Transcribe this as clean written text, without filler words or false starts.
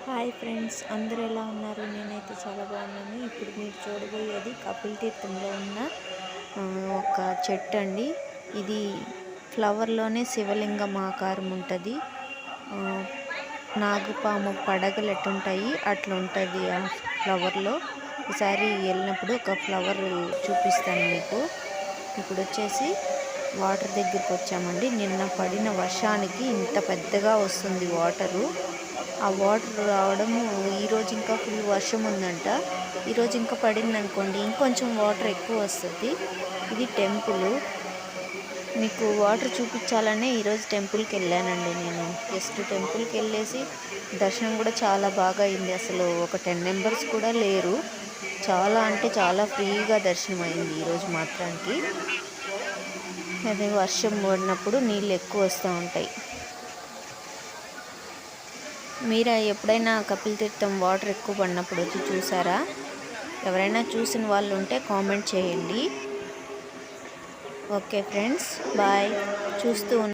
Hi friends, అందరూ ఎలా ఉన్నారు? నేనైతే చాలా బాగున్నాను. ఇప్పుడు మీరు చూడబోయేది కపిల్ తీర్థంలో ఉన్న ఒక చెట్టు అండి. ఇది ఫ్లవర్లోనే శివలింగం ఆకారం ఉంటుంది. నాగుపాము పడగలు ఎట్టుంటాయి అట్లా ఉంటుంది ఆ ఫ్లవర్లో. ఈసారి వెళ్ళినప్పుడు ఒక ఫ్లవర్ చూపిస్తాను మీకు. ఇప్పుడు వచ్చేసి వాటర్ దగ్గరికి వచ్చామండి. నిన్న పడిన వర్షానికి ఇంత పెద్దగా వస్తుంది వాటరు. ఆ వాటర్ రావడము ఈరోజు ఇంకా ఫుల్ వర్షం ఉందంట. ఈరోజు ఇంకా పడింది అనుకోండి, ఇంకొంచెం వాటర్ ఎక్కువ వస్తుంది. ఇది టెంపుల్. మీకు వాటర్ చూపించాలనే ఈరోజు టెంపుల్కి వెళ్ళానండి. నేను జస్ట్ టెంపుల్కి వెళ్ళేసి దర్శనం కూడా చాలా బాగా అయింది. అసలు ఒక 10 మెంబర్స్ కూడా లేరు. చాలా అంటే చాలా ఫ్రీగా దర్శనం అయింది ఈరోజు మాత్రానికి. అదే వర్షం పడినప్పుడు నీళ్ళు ఎక్కువ వస్తూ ఉంటాయి. మీరు ఎప్పుడైనా కపిల్ తీర్థం వాటర్ ఎక్కువ పడినప్పుడు వచ్చి చూసారా? ఎవరైనా చూసిన వాళ్ళు ఉంటే కామెంట్ చేయండి. Okay friends, bye. చూస్తూ